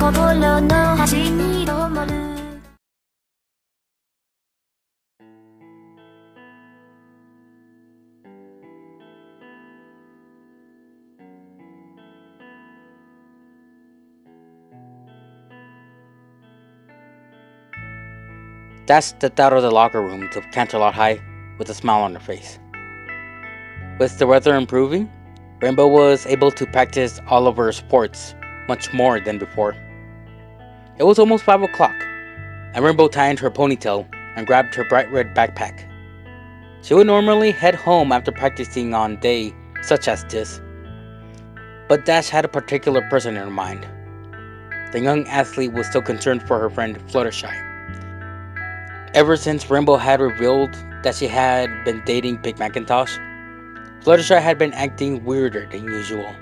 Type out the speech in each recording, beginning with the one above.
心の端に灯る Dash stepped out of the locker room to Canterlot High with a smile on her face. With the weather improving, Rainbow was able to practice all of her sports much more than before. It was almost 5 o'clock, and Rainbow tied her ponytail and grabbed her bright red backpack. She would normally head home after practicing on a day such as this, but Dash had a particular person in her mind. The young athlete was still concerned for her friend Fluttershy. Ever since Rainbow had revealed that she had been dating Big Macintosh, Fluttershy had been acting weirder than usual.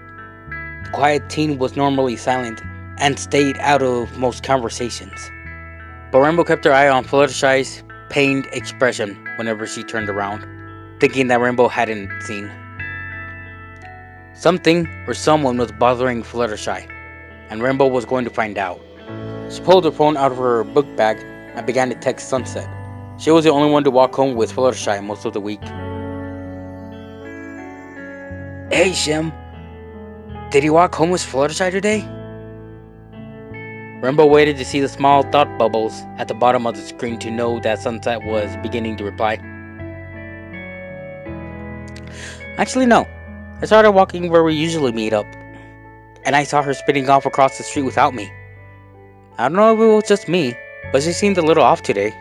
The quiet teen was normally silent and stayed out of most conversations. But Rainbow kept her eye on Fluttershy's pained expression whenever she turned around, thinking that Rainbow hadn't seen. Something or someone was bothering Fluttershy, and Rainbow was going to find out. She pulled her phone out of her book bag and began to text Sunset. She was the only one to walk home with Fluttershy most of the week. Hey Shim, did you walk home with Fluttershy today? Rainbow waited to see the small thought bubbles at the bottom of the screen to know that Sunset was beginning to reply. Actually no, I saw her walking where we usually meet up, and I saw her spinning off across the street without me. I don't know if it was just me, but she seemed a little off today.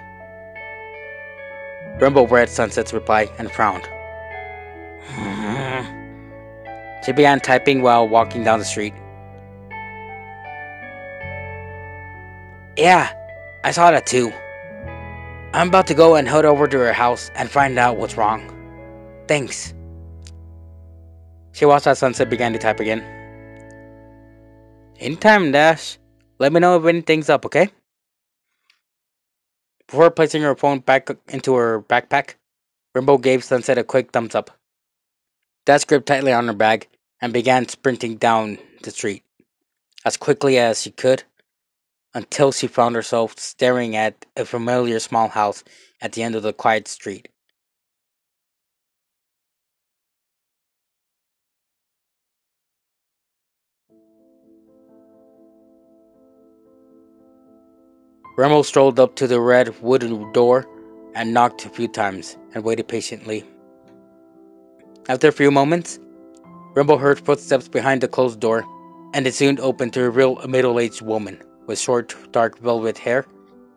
Rainbow read Sunset's reply and frowned. She began typing while walking down the street. Yeah, I saw that too. I'm about to go and head over to her house and find out what's wrong. Thanks. She watched as Sunset began to type again. Anytime, Dash. Let me know if anything's up, okay? Before placing her phone back into her backpack, Rainbow gave Sunset a quick thumbs up. Dash gripped tightly on her bag and began sprinting down the street as quickly as she could until she found herself staring at a familiar small house at the end of the quiet street. Rainbow strolled up to the red wooden door and knocked a few times and waited patiently. After a few moments, Rainbow heard footsteps behind the closed door, and it soon opened to reveal a middle-aged woman with short, dark velvet hair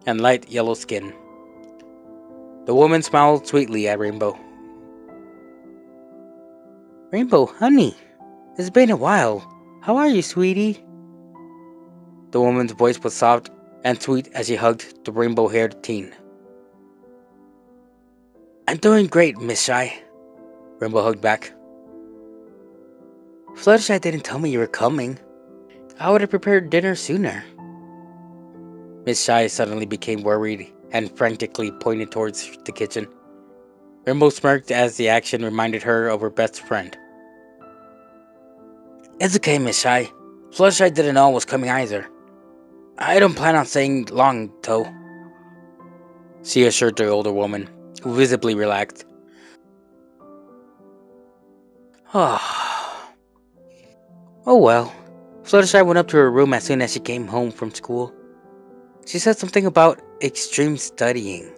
and light yellow skin. The woman smiled sweetly at Rainbow. Rainbow, honey, it's been a while. How are you, sweetie? The woman's voice was soft and sweet as she hugged the rainbow-haired teen. I'm doing great, Miss Shy. Rainbow hugged back. Fluttershy didn't tell me you were coming. I would have prepared dinner sooner. Miss Shy suddenly became worried and frantically pointed towards the kitchen. Rainbow smirked as the action reminded her of her best friend. It's okay, Miss Shy. Fluttershy didn't know I was coming either. I don't plan on staying long, though. She assured the older woman, who visibly relaxed. Oh well. Fluttershy went up to her room as soon as she came home from school. She said something about extreme studying,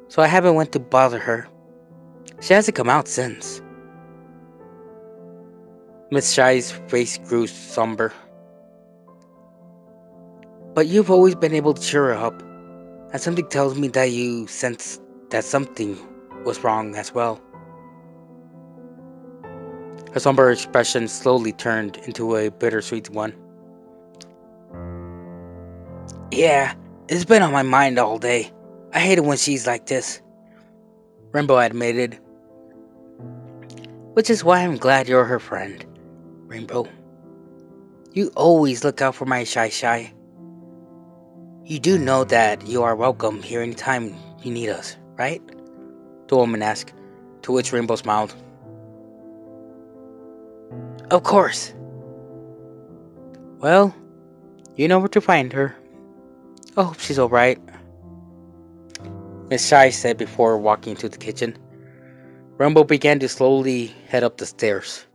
so I haven't went to bother her. She hasn't come out since. Miss Shy's face grew somber. But you've always been able to cheer her up, and something tells me that you sensed that something was wrong as well. Her somber expression slowly turned into a bittersweet one. Yeah, it's been on my mind all day. I hate it when she's like this, Rainbow admitted. Which is why I'm glad you're her friend, Rainbow. You always look out for my Shy. You do know that you are welcome here anytime you need us, right? The woman asked, to which Rainbow smiled. Of course. Well, You know where to find her. I hope she's alright, Miss Shy said before walking to the kitchen. Rainbow began to slowly head up the stairs.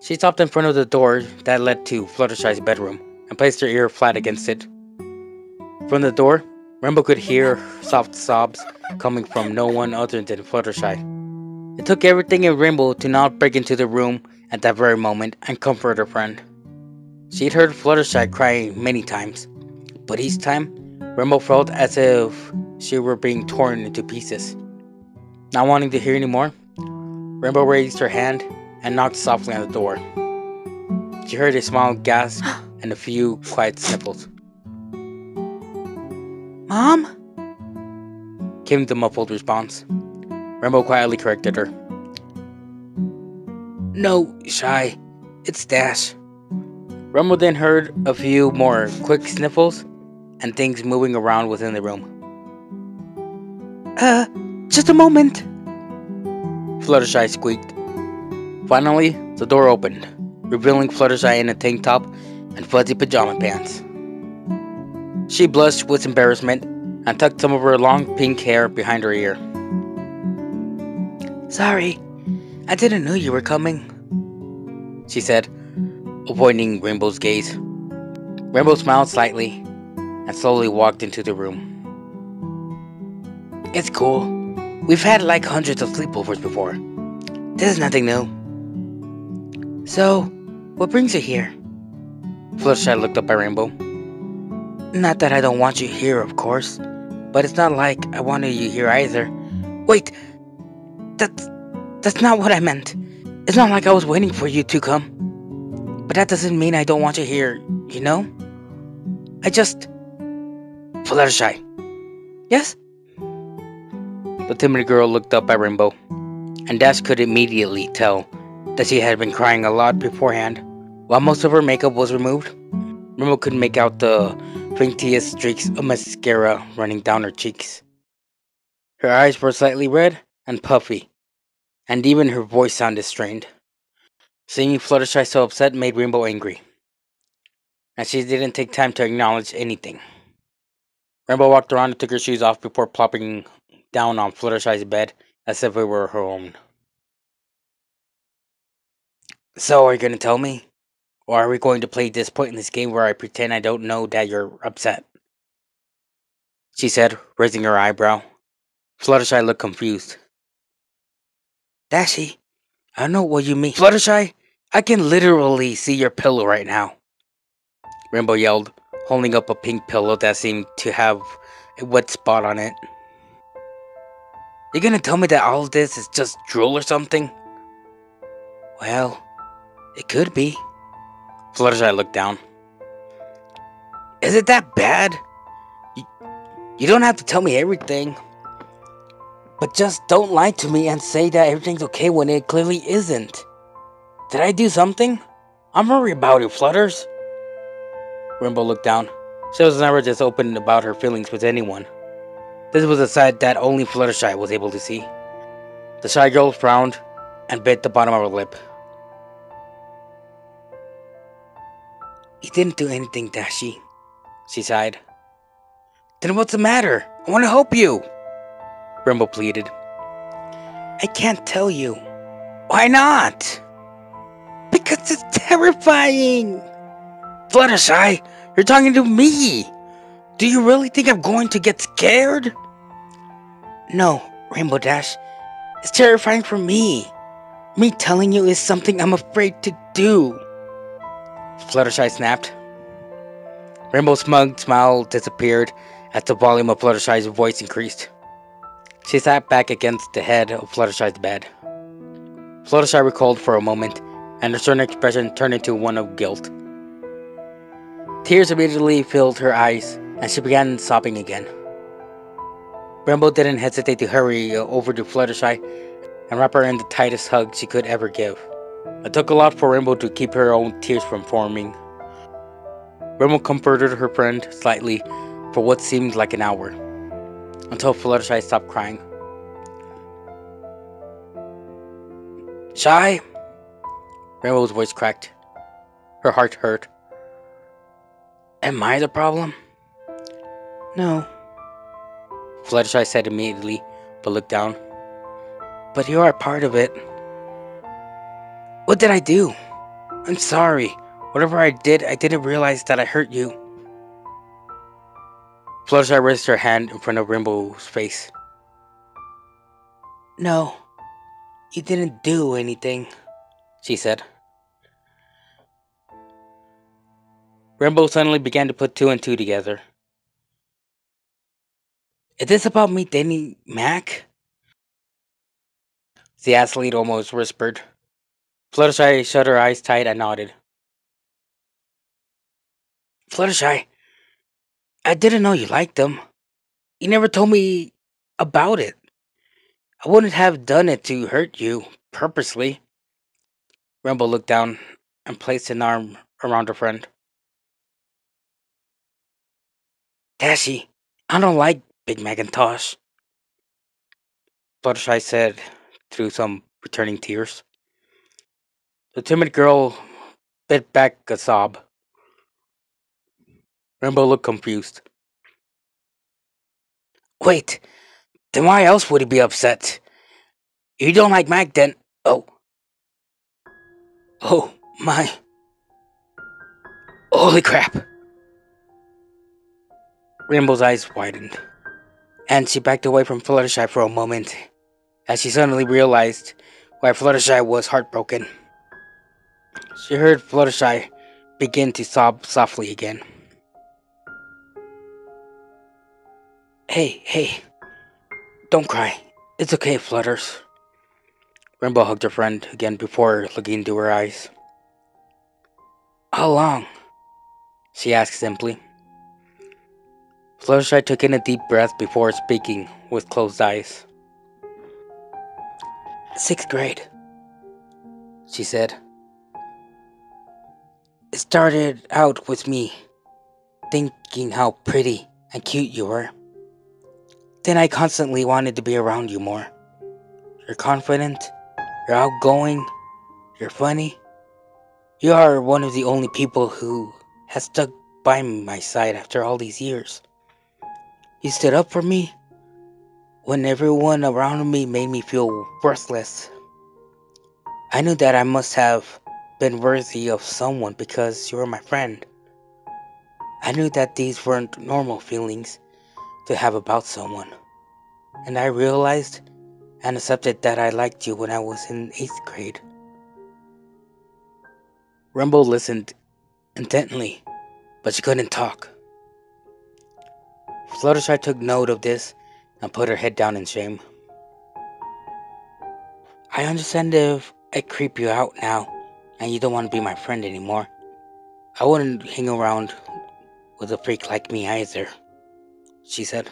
She stopped in front of the door that led to Fluttershy's bedroom and placed her ear flat against it. From the door, Rainbow could hear soft sobs coming from no one other than Fluttershy. It took everything in Rainbow to not break into the room at that very moment and comfort her friend. She'd heard Fluttershy cry many times, but each time, Rainbow felt as if she were being torn into pieces. Not wanting to hear anymore, Rainbow raised her hand and knocked softly on the door. She heard a small gasp and a few quiet sniffles. Mom? Came the muffled response. Rainbow quietly corrected her. No, Shy, it's Dash. Rainbow then heard a few more quick sniffles and things moving around within the room. Just a moment, Fluttershy squeaked. Finally, the door opened, revealing Fluttershy in a tank top and fuzzy pajama pants. She blushed with embarrassment and tucked some of her long pink hair behind her ear. Sorry, I didn't know you were coming, she said, avoiding Rainbow's gaze. Rainbow smiled slightly and slowly walked into the room. It's cool. We've had like hundreds of sleepovers before. This is nothing new. So, what brings you here? Fluttershy looked up at Rainbow. Not that I don't want you here, of course, but it's not like I wanted you here either. Wait, that's not what I meant. It's not like I was waiting for you to come. But that doesn't mean I don't want you here, you know? I just... Fluttershy. Yes? The timid girl looked up at Rainbow, and Dash could immediately tell that she had been crying a lot beforehand. While most of her makeup was removed, Rainbow could make out the faintest streaks of mascara running down her cheeks. Her eyes were slightly red and puffy, and even her voice sounded strained. Seeing Fluttershy so upset made Rainbow angry, and she didn't take time to acknowledge anything. Rainbow walked around and took her shoes off before plopping down on Fluttershy's bed as if it were her own. So, are you going to tell me? Or are we going to play this pointless game where I pretend I don't know that you're upset? She said, raising her eyebrow. Fluttershy looked confused. Dashy, I don't know what you mean. Fluttershy, I can literally see your pillow right now, Rainbow yelled, holding up a pink pillow that seemed to have a wet spot on it. You gonna tell me that all of this is just drool or something? Well, it could be. Fluttershy looked down. Is it that bad? You don't have to tell me everything. But just don't lie to me and say that everything's okay when it clearly isn't. Did I do something? I'm worried about you, Flutters. Rainbow looked down. She was never just open about her feelings with anyone. This was a side that only Fluttershy was able to see. The shy girl frowned and bit the bottom of her lip. You didn't do anything, Dashy, she sighed. Then what's the matter? I want to help you, Rainbow pleaded. I can't tell you. Why not? Because it's terrifying. Fluttershy, you're talking to me. Do you really think I'm going to get scared? No, Rainbow Dash. It's terrifying for me. Me telling you is something I'm afraid to do. Fluttershy snapped. Rainbow's smug smile disappeared as the volume of Fluttershy's voice increased. She sat back against the head of Fluttershy's bed. Fluttershy recalled for a moment, and her stern expression turned into one of guilt. Tears immediately filled her eyes, and she began sobbing again. Rainbow didn't hesitate to hurry over to Fluttershy and wrap her in the tightest hug she could ever give. It took a lot for Rainbow to keep her own tears from forming. Rainbow comforted her friend slightly for what seemed like an hour, until Fluttershy stopped crying. Shy, Rainbow's voice cracked. Her heart hurt. Am I the problem? No, Fluttershy said immediately, but looked down. But you are part of it. What did I do? I'm sorry. Whatever I did, I didn't realize that I hurt you. Fluttershy raised her hand in front of Rainbow's face. No, you didn't do anything, she said. Rainbow suddenly began to put two and two together. Is this about me dating Mac? The athlete almost whispered. Fluttershy shut her eyes tight and nodded. Fluttershy, I didn't know you liked him. You never told me about it. I wouldn't have done it to hurt you, purposely. Rainbow looked down and placed an arm around her friend. Dashi, I don't like Big Macintosh, Fluttershy said through some returning tears. The timid girl bit back a sob. Rainbow looked confused. Wait, then why else would he be upset? You don't like Mac then? Oh, my. Holy crap. Rainbow's eyes widened, and she backed away from Fluttershy for a moment, as she suddenly realized why Fluttershy was heartbroken. She heard Fluttershy begin to sob softly again. Hey, don't cry. It's okay, Flutters. Rainbow hugged her friend again before looking into her eyes. How long? She asked simply. Fluttershy took in a deep breath before speaking with closed eyes. 6th grade, she said. It started out with me thinking how pretty and cute you were. Then I constantly wanted to be around you more. You're confident, you're outgoing, you're funny. You are one of the only people who has stuck by my side after all these years. You stood up for me when everyone around me made me feel worthless. I knew that I must have been worthy of someone because you were my friend. I knew that these weren't normal feelings to have about someone. And I realized and accepted that I liked you when I was in 8th grade. Rainbow listened intently, but she couldn't talk. Fluttershy took note of this and put her head down in shame. I understand if I creep you out now and you don't want to be my friend anymore. I wouldn't hang around with a freak like me either, she said.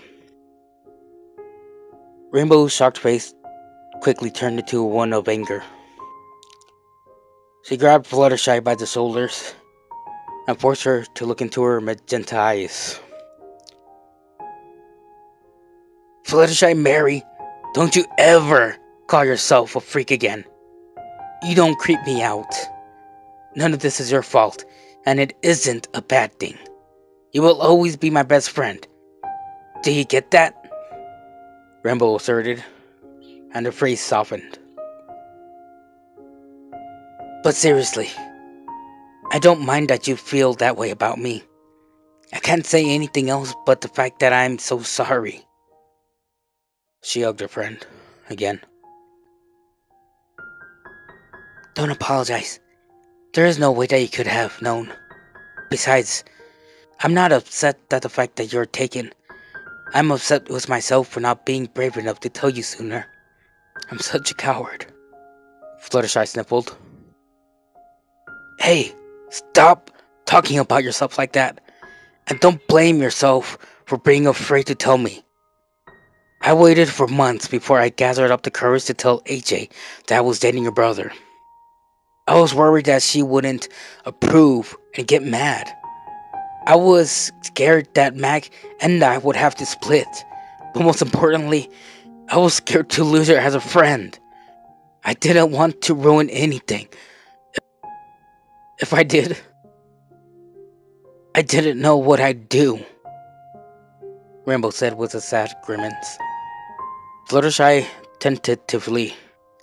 Rainbow's shocked face quickly turned into one of anger. She grabbed Fluttershy by the shoulders and forced her to look into her magenta eyes. Fluttershy Mary, don't you ever call yourself a freak again. You don't creep me out. None of this is your fault, and it isn't a bad thing. You will always be my best friend. Do you get that? Rainbow asserted, and her face softened. But seriously, I don't mind that you feel that way about me. I can't say anything else but the fact that I'm so sorry. She hugged her friend again. Don't apologize. There is no way that you could have known. Besides, I'm not upset at the fact that you're taken. I'm upset with myself for not being brave enough to tell you sooner. I'm such a coward. Fluttershy sniffled. Hey, stop talking about yourself like that. And don't blame yourself for being afraid to tell me. I waited for months before I gathered up the courage to tell AJ that I was dating your brother. I was worried that she wouldn't approve and get mad. I was scared that Mac and I would have to split. But most importantly, I was scared to lose her as a friend. I didn't want to ruin anything. If I did, I didn't know what I'd do, Rainbow said with a sad grimace. Fluttershy tentatively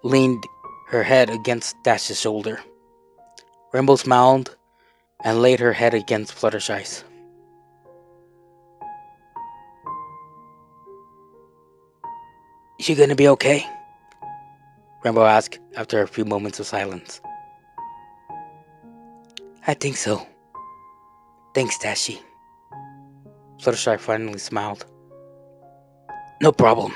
leaned her head against Dash's shoulder. Rainbow smiled and laid her head against Fluttershy's. You gonna be okay? Rainbow asked after a few moments of silence. I think so. Thanks, Dashi. Fluttershy finally smiled. No problem.